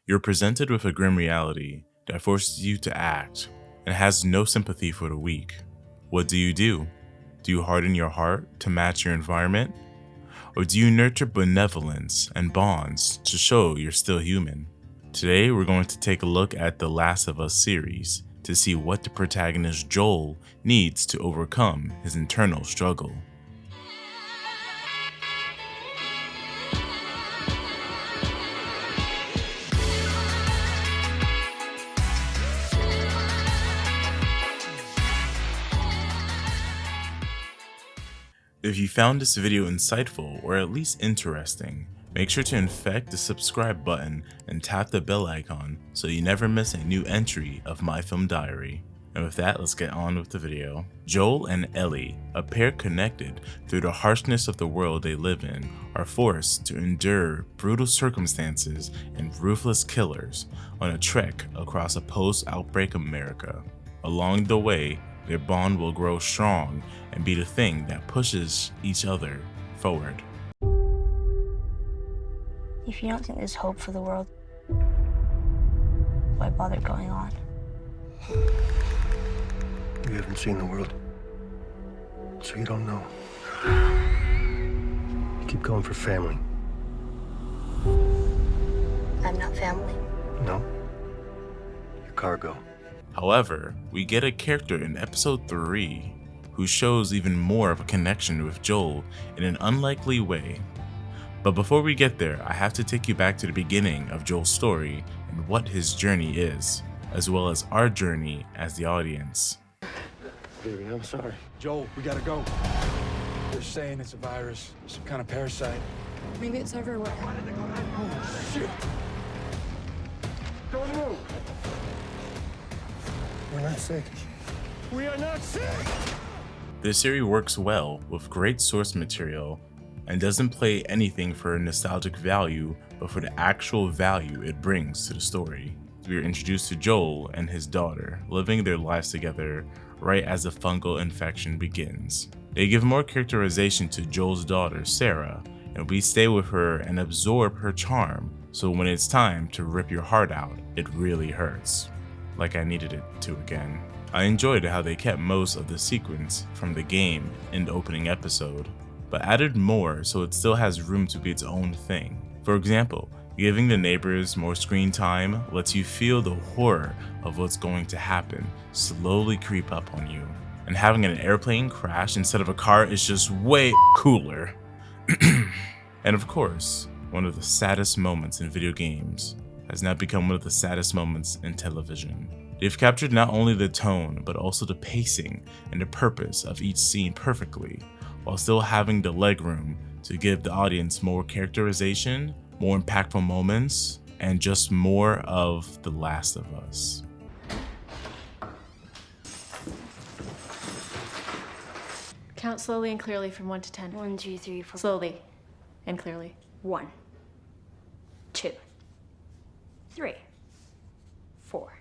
You're presented with a grim reality that forces you to act and has no sympathy for the weak. What do? Do you harden your heart to match your environment? Or do you nurture benevolence and bonds to show you're still human? Today, we're going to take a look at the Last of Us series to see what the protagonist Joel needs to overcome his internal struggle. If you found this video insightful or at least interesting, make sure to infect the subscribe button and tap the bell icon so you never miss a new entry of My Film Diary. And with that, let's get on with the video. Joel and Ellie, a pair connected through the harshness of the world they live in, are forced to endure brutal circumstances and ruthless killers on a trek across a post-outbreak America. Along the way, their bond will grow strong and be the thing that pushes each other forward. If you don't think there's hope for the world, why bother going on? You haven't seen the world, so you don't know. You keep going for family. I'm not family. No? You're cargo. However, we get a character in episode 3 who shows even more of a connection with Joel in an unlikely way. But before we get there, I have to take you back to the beginning of Joel's story and what his journey is, as well as our journey as the audience. Baby, I'm sorry. Joel, we gotta go. They're saying it's a virus, some kind of parasite. Maybe it's everywhere. Oh, shit. Don't move. We're not sick. We are not sick. This series works well with great source material and doesn't play anything for nostalgic value, but for the actual value it brings to the story. We are introduced to Joel and his daughter living their lives together right as the fungal infection begins. They give more characterization to Joel's daughter, Sarah, and we stay with her and absorb her charm, so when it's time to rip your heart out, it really hurts. Like I needed it to again. I enjoyed how they kept most of the sequence from the game in the opening episode, but added more so it still has room to be its own thing. For example, giving the neighbors more screen time lets you feel the horror of what's going to happen slowly creep up on you. And having an airplane crash instead of a car is just way cooler. And of course, one of the saddest moments in video games has now become one of the saddest moments in television. They've captured not only the tone, but also the pacing and the purpose of each scene perfectly, while still having the legroom to give the audience more characterization, more impactful moments, and just more of The Last of Us. Count slowly and clearly from 1 to 10. 1, 2, 3, 4. Slowly and clearly. 1, 2, 3, 4,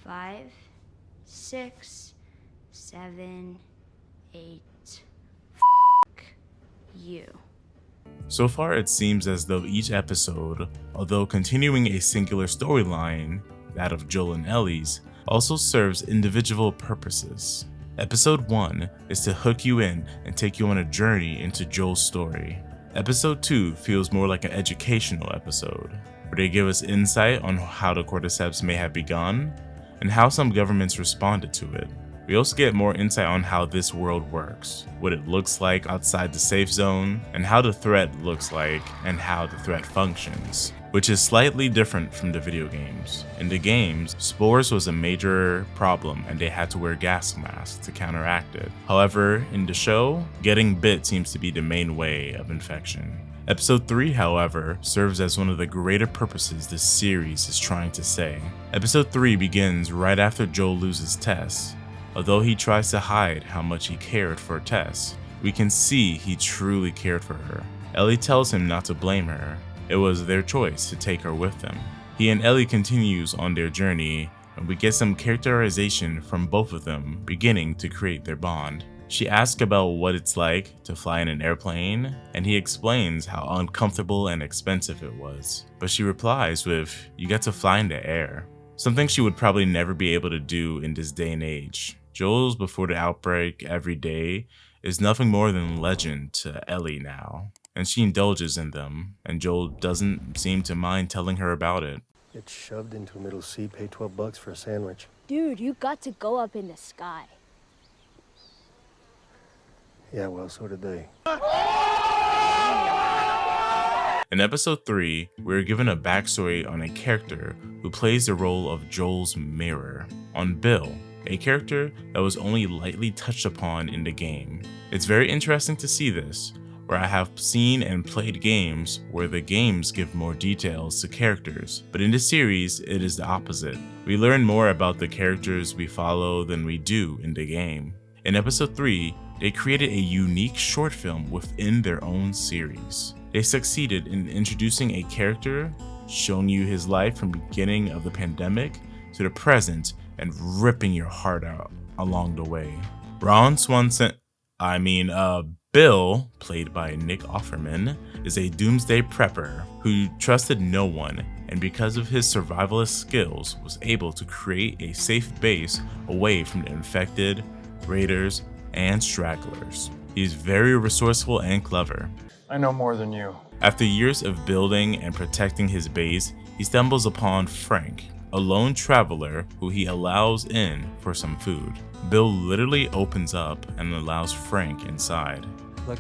5, 6, 7, 8. You. So far, it seems as though each episode, although continuing a singular storyline, that of Joel and Ellie's, also serves individual purposes. Episode 1 is to hook you in and take you on a journey into Joel's story. Episode 2 feels more like an educational episode, where they give us insight on how the cordyceps may have begun, and how some governments responded to it. We also get more insight on how this world works, what it looks like outside the safe zone, and how the threat looks like and how the threat functions, which is slightly different from the video games. In the games, spores was a major problem and they had to wear gas masks to counteract it. However, in the show, getting bit seems to be the main way of infection. Episode 3, however, serves as one of the greater purposes this series is trying to say. Episode 3 begins right after Joel loses Tess. Although he tries to hide how much he cared for Tess, we can see he truly cared for her. Ellie tells him not to blame her. It was their choice to take her with them. He and Ellie continues on their journey, and we get some characterization from both of them beginning to create their bond. She asks about what it's like to fly in an airplane, and he explains how uncomfortable and expensive it was. But she replies with, "You get to fly in the air." Something she would probably never be able to do in this day and age. Joel's before the outbreak every day is nothing more than legend to Ellie now, and she indulges in them, and Joel doesn't seem to mind telling her about it. Get shoved into a middle seat, pay $12 for a sandwich. Dude, you got to go up in the sky. Yeah, well, so did they. In episode 3, we're given a backstory on a character who plays the role of Joel's mirror, on Bill, a character that was only lightly touched upon in the game. It's very interesting to see this, where I have seen and played games where the games give more details to characters, but in this series, it is the opposite. We learn more about the characters we follow than we do in the game. In episode 3, they created a unique short film within their own series. They succeeded in introducing a character, showing you his life from the beginning of the pandemic to the present, and ripping your heart out along the way. Bill, played by Nick Offerman, is a doomsday prepper who trusted no one, and because of his survivalist skills was able to create a safe base away from the infected, raiders, and stragglers. He's very resourceful and clever. I know more than you. After years of building and protecting his base, he stumbles upon Frank, a lone traveler who he allows in for some food. Bill literally opens up and allows Frank inside. Look,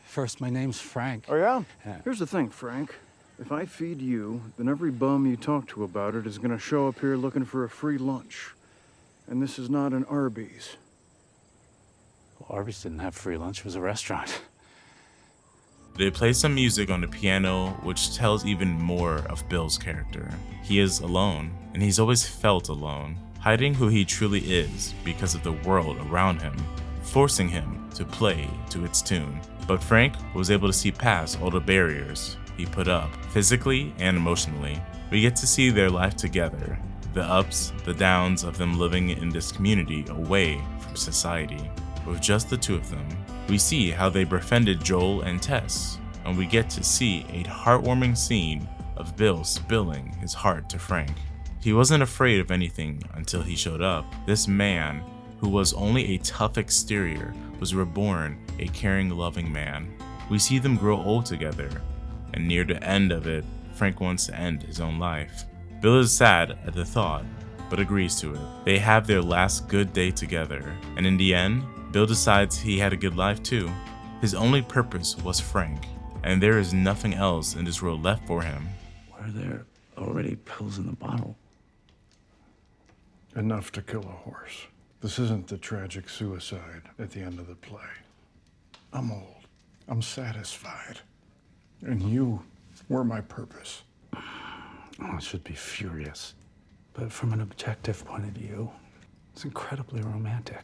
first, my name's Frank. Oh, yeah? Here's the thing, Frank. If I feed you, then every bum you talk to about it is gonna show up here looking for a free lunch. And this is not an Arby's. Well, Arby's didn't have free lunch, it was a restaurant. They play some music on the piano, which tells even more of Bill's character. He is alone, and he's always felt alone, hiding who he truly is because of the world around him, forcing him to play to its tune. But Frank was able to see past all the barriers he put up, physically and emotionally. We get to see their life together, the ups, the downs of them living in this community away from society. With just the two of them, we see how they befriended Joel and Tess, and we get to see a heartwarming scene of Bill spilling his heart to Frank. He wasn't afraid of anything until he showed up. This man, who was only a tough exterior, was reborn a caring, loving man. We see them grow old together, and near the end of it, Frank wants to end his own life. Bill is sad at the thought, but agrees to it. They have their last good day together, and in the end, Bill decides he had a good life too. His only purpose was Frank, and there is nothing else in this world left for him. Were there already pills in the bottle? Enough to kill a horse. This isn't the tragic suicide at the end of the play. I'm old. I'm satisfied. And you were my purpose. Oh, I should be furious. But from an objective point of view, it's incredibly romantic.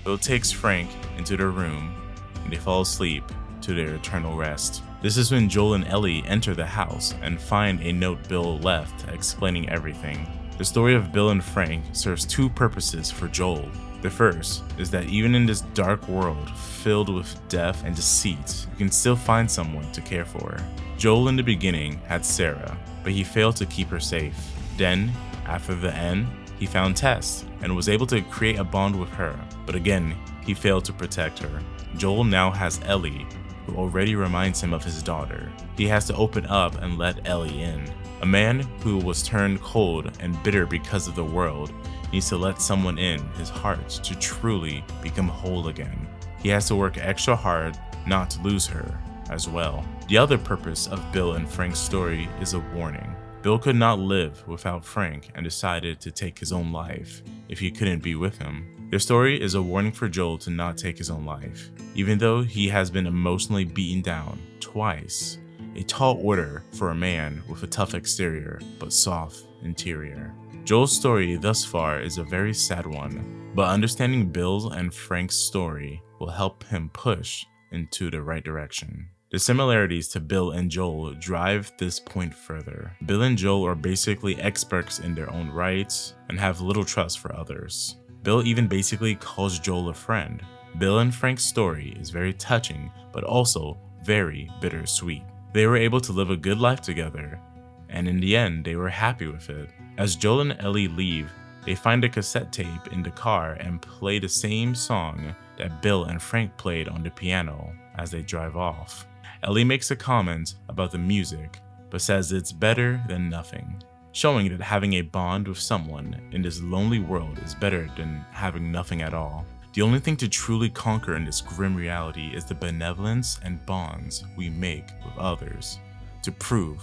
Bill takes Frank into their room, and they fall asleep to their eternal rest. This is when Joel and Ellie enter the house and find a note Bill left explaining everything. The story of Bill and Frank serves two purposes for Joel. The first is that even in this dark world filled with death and deceit, you can still find someone to care for. Joel in the beginning had Sarah, but he failed to keep her safe. Then, after the end, he found Tess and was able to create a bond with her, but again, he failed to protect her. Joel now has Ellie, who already reminds him of his daughter. He has to open up and let Ellie in. A man who was turned cold and bitter because of the world needs to let someone in his heart to truly become whole again. He has to work extra hard not to lose her as well. The other purpose of Bill and Frank's story is a warning. Bill could not live without Frank and decided to take his own life if he couldn't be with him. Their story is a warning for Joel to not take his own life, even though he has been emotionally beaten down twice. A tall order for a man with a tough exterior but soft interior. Joel's story thus far is a very sad one, but understanding Bill's and Frank's story will help him push into the right direction. The similarities to Bill and Joel drive this point further. Bill and Joel are basically experts in their own rights and have little trust for others. Bill even basically calls Joel a friend. Bill and Frank's story is very touching, but also very bittersweet. They were able to live a good life together, and in the end, they were happy with it. As Joel and Ellie leave, they find a cassette tape in the car and play the same song that Bill and Frank played on the piano as they drive off. Ellie makes a comment about the music, but says it's better than nothing, showing that having a bond with someone in this lonely world is better than having nothing at all. The only thing to truly conquer in this grim reality is the benevolence and bonds we make with others, to prove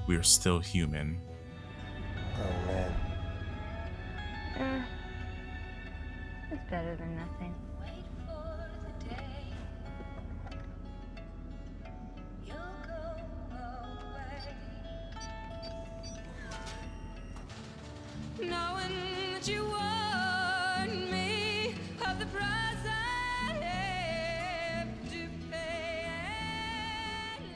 we are still human. Oh, man. It's better than nothing. Knowing that you warned me of the price I have to pay.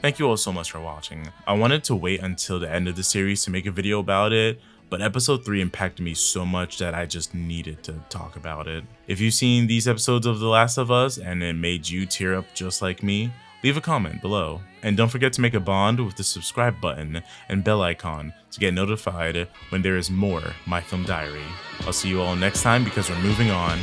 Thank you all so much for watching. I wanted to wait until the end of the series to make a video about it, but episode 3 impacted me so much that I just needed to talk about it. If you've seen these episodes of The Last of Us and it made you tear up just like me, leave a comment below. And don't forget to make a bond with the subscribe button and bell icon to get notified when there is more My Film Diary. I'll see you all next time because we're moving on.